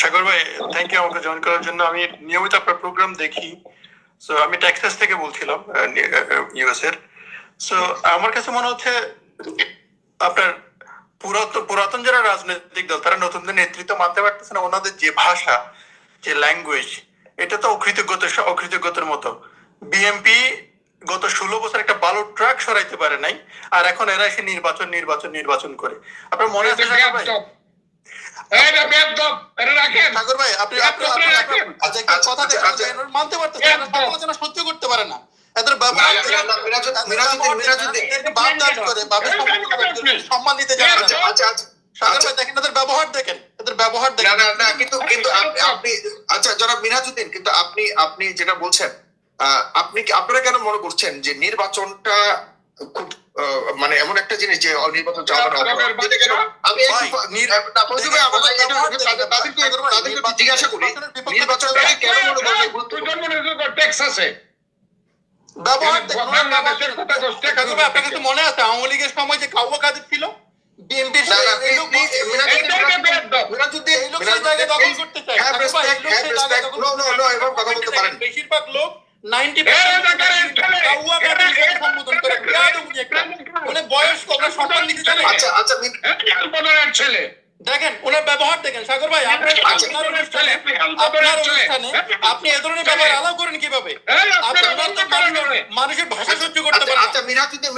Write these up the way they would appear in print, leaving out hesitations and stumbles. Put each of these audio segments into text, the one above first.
সাগর ভাই, thank you আমাকে join করার জন্য। আমি নিয়মিত আপনার প্রোগ্রাম দেখি। সো আমি টেক্সাস থেকে বলছিলাম, ইউএস এর। সো আমার কাছে মনে হচ্ছে আপনার পুরাতন যারা রাজনৈতিক দল তারা নতুনদের নেতৃত্ব মানতে পারতেছে না। ওনাদের যে ভাষা, যে ল্যাঙ্গুয়েজ, এটা তো অকৃতজ্ঞতার মতো। বিএনপি গত 16 বছর একটা বালু ট্রাক সরাইতে পারে নাই, আর এখন এরা এসে নির্বাচন করে। আপনার মনে আছে সাগর ভাই? সাগর ভাই, আপনি মানতে পারতেছেন, সমালোচনা সহ্য করতে পারে না। এদের সম্মান দিতে জানে না। সাগর ভাই দেখেন, এদের ব্যবহার দেখেন, এদের ব্যবহার দেখেন। কিন্তু আপনি আচ্ছা জনাব মিরাজউদ্দিন, কিন্তু আপনি যেটা বলছেন, আপনারা কেন মনে করছেন যে নির্বাচনটা খুব মানে এমন একটা জিনিস যে নির্বাচন চাওয়া আমি জিজ্ঞাসা করি, নির্বাচনটা কেন মনে করেন টেক্সাসে ব্যবহার আপনার মনে আছে আওয়ামী লীগের সময় যে কাউয়া কাদের ছিল? বিএনপির বেশিরভাগ লোক 90% সম্বোধন করে বয়স্ক সম্মান দিতে জানে। ছেলে দেখেন, ওনার ব্যবহার দেখেন। সাগর ভাই, আপনার অনুষ্ঠানে আপনি এ ধরনের ব্যবহার আলাও করেন কিভাবে? মানুষের ভাষা সহ্য করতে পারেন। আচ্ছা মিরাজউদ্দিন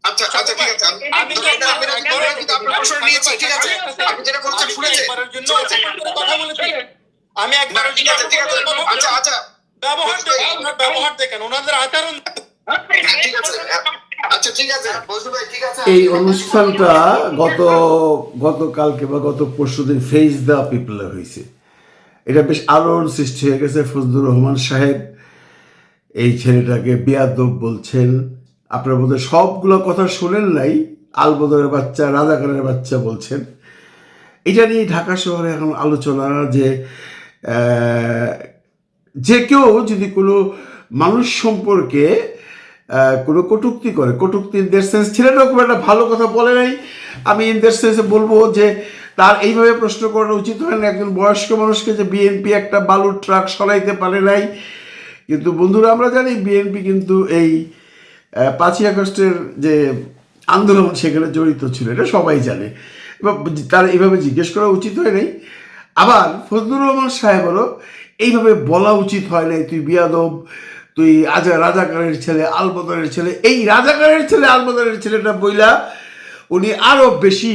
আচ্ছা ঠিক আছে, আমি একবার ব্যবহার দেখেন, ওনাদের আচরণ। এই অনুষ্ঠানটা গতকালকে বা গত পরশুদিন ফেস দ্য পিপলে হয়েছে। এটা বেশ আলোড়ন সৃষ্টি হয়ে গেছে। ফজলুর রহমান সাহেব এই ছেলেটাকে বেয়াদব বলছেন। আপনার বোধহয় সবগুলো কথা শোনেন নাই। আলবদরের বাচ্চা, রাজাকারের বাচ্চা বলছেন। এটা নিয়ে ঢাকা শহরে এখন আলোচনা যে কেউ যদি কোনো মানুষ সম্পর্কে কোনো কটূক্তি করে, কটূক্তি ইন দ্যাট সেন্স, ছেলেটাও খুব একটা ভালো কথা বলে নাই। আমি ইন দ্যাট সেন্সে বলবো যে তার এইভাবে প্রশ্ন করানো উচিত হয় না একজন বয়স্ক মানুষকে যে বিএনপি একটা বালুর ট্রাক সরাইতে পারে নাই। কিন্তু বন্ধুরা, আমরা জানি বিএনপি কিন্তু এই 5ই আগস্টের যে আন্দোলন সেখানে জড়িত ছিল, এটা সবাই জানে। এবং তার এইভাবে জিজ্ঞেস করা উচিত হয় নাই। আবার ফজলুর রহমান সাহেবেরও এইভাবে বলা উচিত হয় নাই, তুই বিয়াদব, তুই রাজাকারের ছেলে, আলবদরের ছেলে। এই রাজাকারের ছেলে, আলবদরের ছেলেটা বইলা উনি আরও বেশি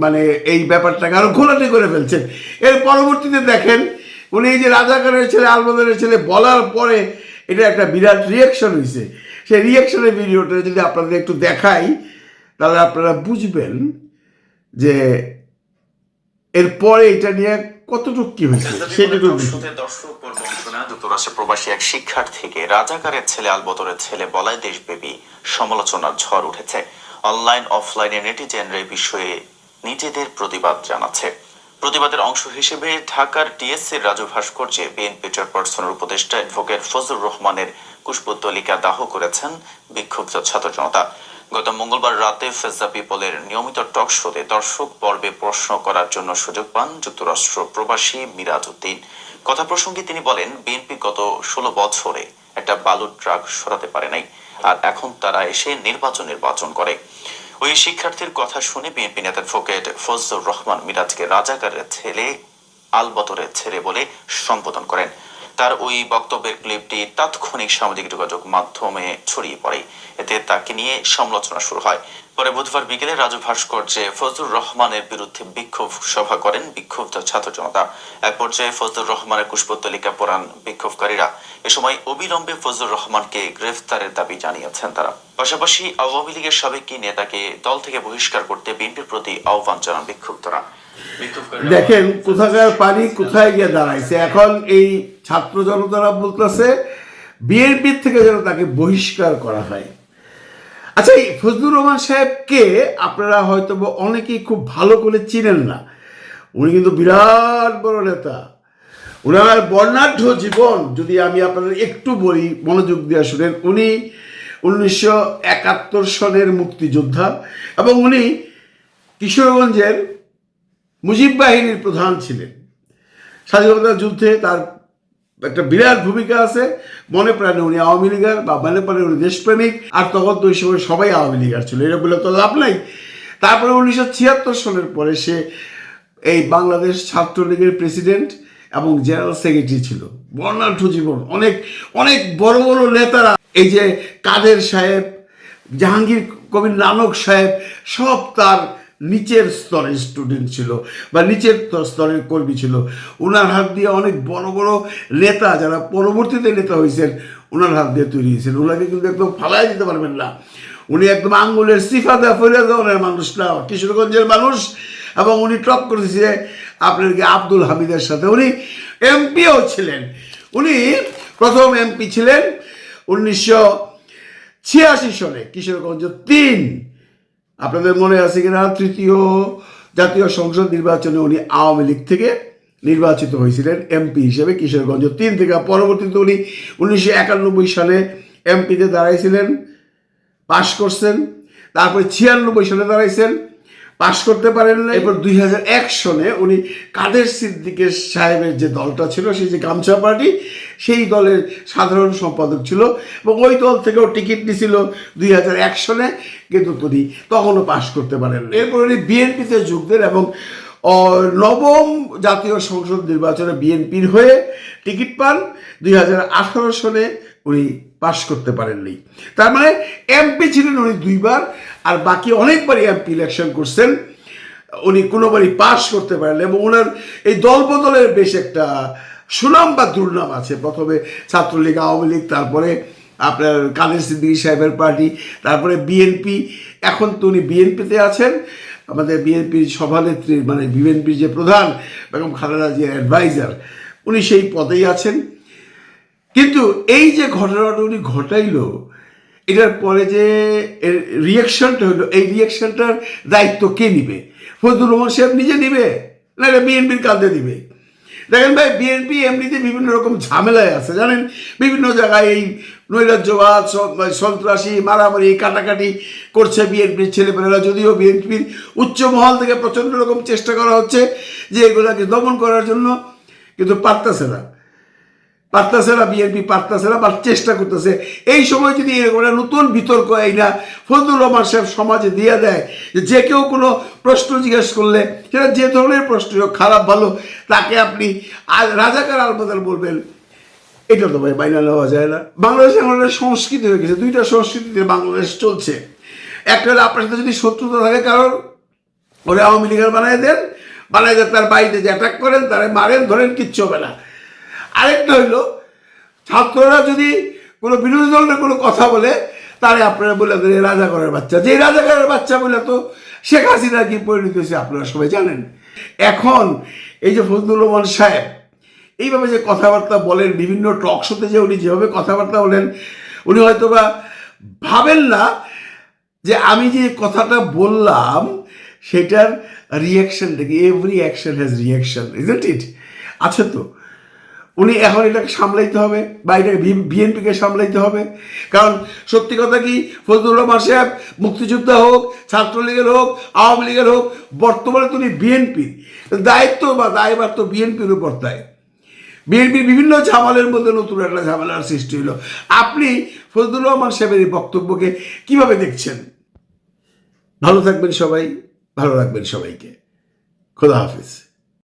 মানে এই ব্যাপারটাকে আরও ঘোলাটে করে ফেলছেন। এর পরবর্তীতে দেখেন, উনি এই যে রাজাকারের ছেলে, আলবদরের ছেলে বলার পরে এটা একটা বিরাট রিয়াকশন হয়েছে। সেই রিয়াকশনের ভিডিওটা যদি আপনাদের একটু দেখাই, তাহলে আপনারা বুঝবেন যে এরপরে এটা নিয়ে কতটুকু কি হয়েছে। যুক্তরাষ্ট্রের প্রবাসী এক শিক্ষার্থীকে রাজাকারের ছেলে, আলবদরের ছেলে বলায় দেশব্যাপী সমালোচনার ঝড় উঠেছে। অনলাইন অফলাইনে নেটিজেনরা এই বিষয়ে নিজেদের প্রতিবাদ জানাচ্ছে। প্রতিবাদের অংশ হিসেবে ঢাকার টিএসসির রাজু ভাস্কর্যে বিএনপি চেয়ারপারসনের উপদেষ্টা অ্যাডভোকেট ফজলুর রহমানের পুষ্পতলিকা দাহ করেছেন বিক্ষুব্ধ ছাত্র জনতা। গত মঙ্গলবার রাতে ফেস দ্য পিপলের নিয়মিত টক শোতে দর্শক পর্বে প্রশ্ন করার জন্য সুযোগ পান যুক্তরাষ্ট্র প্রবাসী মিরাজউদ্দিন। কথা প্রসঙ্গে তিনি বলেন, বিএনপি গত 16 বছরে একটা বালুর ট্রাক সরাতে পারে নাই, আর এখন তারা এসে নির্বাচন করে। ওই শিক্ষার্থীর কথা শুনে বিএনপি নেতা অ্যাডভোকেট ফজলুর রহমান মিরাজকে রাজাকারের ছেলে, আলবদরের ছেলে বলে সম্বোধন করেন। তার ওই বক্তব্যের ক্লিপটি তাৎক্ষণিক সামাজিক যোগাযোগ মাধ্যমে ছড়িয়ে পড়ে। এতে তাকে নিয়ে সমালোচনা শুরু হয়। পরে বুধবার বিকেলে রাজু ভাস্কর্যে ফজলুর রহমানের বিরুদ্ধে বিক্ষোভ সভা করেন বিক্ষুব্ধ ছাত্র জনতা। এক পর্যায়ে ফজলুর রহমানের পুষ্পতলিকা পোড়ান বিক্ষোভকারীরা। এ সময় অবিলম্বে ফজলুর রহমানকে গ্রেফতারের দাবি জানিয়েছেন তারা। পাশাপাশি আওয়ামী লীগের সাবেক নেতাকে দল থেকে বহিষ্কার করতে বিএনপির প্রতি আহ্বান জানান বিক্ষুব্ধরা। দেখেন কোথাকার পানি কোথায় গিয়ে দাঁড়াইছে। এখন এই ছাত্র জনতারা বলতেছে বিএনপির থেকে যেন তাকে বহিষ্কার করা হয়। আচ্ছা, এই ফজলুর রহমান সাহেবকে আপনারা হয়তো অনেকেই খুব ভালো করে চিনেন না। উনি কিন্তু বিরাট বড় নেতা। উনার বর্ণাঢ্য জীবন যদি আমি আপনাদের একটু বলি, মনোযোগ দিয়ে শুনেন। উনি 1971 সনের মুক্তিযোদ্ধা এবং উনি কিশোরগঞ্জের মুজিব বাহিনীর প্রধান ছিলেন। স্বাধীনতা যুদ্ধে তার একটা বিরাট ভূমিকা আছে। মনে প্রাণে উনি আওয়ামী লীগার বা মনে প্রাণে উনি দেশপ্রেমিক, আর তখন তো ওই সময় সবাই আওয়ামী লীগার ছিল, এটা বলে তো লাভ নাই। তারপরে 1976 সালের পরে সে এই বাংলাদেশ ছাত্রলীগের প্রেসিডেন্ট এবং জেনারেল সেক্রেটারি ছিল। বর্ণাঢ্য জীবন, অনেক অনেক বড় বড় নেতারা, এই যে কাদের সাহেব, জাহাঙ্গীর কবির নানক সাহেব, সব তার নিচের স্তরের স্টুডেন্ট ছিল বা নিচের স্তরের কর্মী ছিল। ওনার হাত দিয়ে অনেক বড় বড় নেতা যারা পরবর্তীতে নেতা হয়েছেন ওনার হাত দিয়ে তৈরি হয়েছেন। ওনাকে কিন্তু একদম ফালাই দিতে পারবেন না। উনি একদম আঙ্গুলের সিফাদা ফরিয়া ধরনের মানুষ না, কিশোরগঞ্জের মানুষ। এবং উনি টপ করেছে আপনার কি আব্দুল হামিদের সাথে। উনি এমপিও ছিলেন। উনি প্রথম এমপি ছিলেন 1986 সালে কিশোরগঞ্জ 3, আপনাদের মনে আছে কিনা, তৃতীয় জাতীয় সংসদ নির্বাচনে উনি আওয়ামী লীগ থেকে নির্বাচিত হয়েছিলেন এমপি হিসেবে কিশোরগঞ্জ 3 থেকে। পরবর্তীতে উনি 1991 সালে এমপিতে দাঁড়াইছিলেন, পাশ করছেন। তারপরে 96 সালে দাঁড়াইছেন, পাশ করতে পারেন না। এরপর 2001 সনে উনি কাদের সিদ্দিকের সাহেবের যে দলটা ছিল, সেই যে গামছা পার্টি, সেই দলের সাধারণ সম্পাদক ছিল এবং ওই দল থেকেও টিকিট নিয়েছিল 2001 সনে, কিন্তু তিনি তখনও পাশ করতে পারেন না। এরপর উনি বিএনপিতে যোগ দেন এবং নবম জাতীয় সংসদ নির্বাচনে বিএনপির হয়ে টিকিট পান। 2018 সনে উনি পাশ করতে পারেননি। তার মানে এমপি ছিলেন উনি 2 বার, আর বাকি অনেকবারই এমপি ইলেকশন করছেন, উনি কোনোবারই পাশ করতে পারেন। এবং ওনার এই দল বদলের বেশ একটা সুনাম বা দুর্নাম আছে। প্রথমে ছাত্রলীগ, আওয়ামী লীগ, তারপরে আপনার কাদের সিদ্দিকী সাহেবের পার্টি, তারপরে বিএনপি। এখন তো উনি বিএনপিতে আছেন, আমাদের বিএনপির সভানেত্রী মানে বিএনপির যে প্রধান বেগম খালেদা জিয়ার অ্যাডভাইজার, উনি সেই পদেই আছেন। কিন্তু এই যে ঘটনাটা উনি ঘটাইল, এটার পরে যে রিয়াকশনটা হলো, এই রিয়াকশনটার দায়িত্ব কে নিবে? ফজলুর রহমান সাহেব নিজে নিবে না এটা বিএনপির কাঁধে দিবে? দেখেন ভাই, বিএনপি এমনিতে বিভিন্ন রকম ঝামেলায় আছে জানেন। বিভিন্ন জায়গায় এই নৈরাজ্যবাদ, সন্ত্রাসী, মারামারি, কাটাকাটি করছে বিএনপির ছেলেপেলেরা। যদিও বিএনপির উচ্চ মহল থেকে প্রচণ্ড রকম চেষ্টা করা হচ্ছে যে এগুলাকে দমন করার জন্য, কিন্তু পারতেছে না। বিএনপি পারতেছে না বা চেষ্টা করতেছে। এই সময় যদি এরকম নতুন বিতর্ক এই না ফজলুর রহমান সাহেব সমাজে দিয়ে দেয় যে কেউ কোনো প্রশ্ন জিজ্ঞেস করলে, সেটা যে ধরনের প্রশ্ন হোক, খারাপ ভালো, তাকে আপনি রাজাকার আলবদর বলবেন, এটা তো ভাই মাইনা নেওয়া যায় না। বাংলাদেশে এখন একটা সংস্কৃতি হয়ে গেছে, 2টা সংস্কৃতিতে বাংলাদেশ চলছে। একটা হলো আপনার সাথে যদি শত্রুতা থাকে কারণ, ওরে আওয়ামী লীগের বানায় দেন, তার বাড়িতে যে অ্যাটাক করেন, তারা মারেন, ধরেন, কিচ্ছু হবে না। আরেকটা হইল ছাত্ররা যদি কোনো বিরোধী দলের কোনো কথা বলে, তারে আপনারা বলে দেন রাজাকারের বাচ্চা। যে রাজাকারের বাচ্চা বলে তো শেখ হাসিনা কি পরিণত হয়েছে আপনারা সবাই জানেন। এখন এই যে ফজলুর রহমান সাহেব এইভাবে যে কথাবার্তা বলেন, বিভিন্ন টক শোতে যে উনি যেভাবে কথাবার্তা বলেন, উনি হয়তো বা ভাবেন না যে আমি যে কথাটা বললাম সেটার রিয়াকশনটা কি। Every action has reaction, isn't it? আছে তো। উনি এখন এটাকে সামলাইতে হবে বা এটাকে বিএনপিকে সামলাইতে হবে। কারণ সত্যি কথা কি, ফজলুর রহমান সাহেব মুক্তিযোদ্ধা হোক, ছাত্রলীগের হোক, আওয়ামী লীগের হোক, বর্তমানে তো উনি বিএনপির দায়িত্ব বা দায়ভার তো বিএনপির উপর দেয়। বিএনপির বিভিন্ন ঝামেলার মধ্যে নতুন একটা ঝামেলার সৃষ্টি হলো। আপনি ফজলুর রহমান সাহেবের এই বক্তব্যকে কিভাবে দেখছেন? ভালো থাকবেন সবাই, ভালো রাখবেন সবাইকে। খোদা হাফিজ।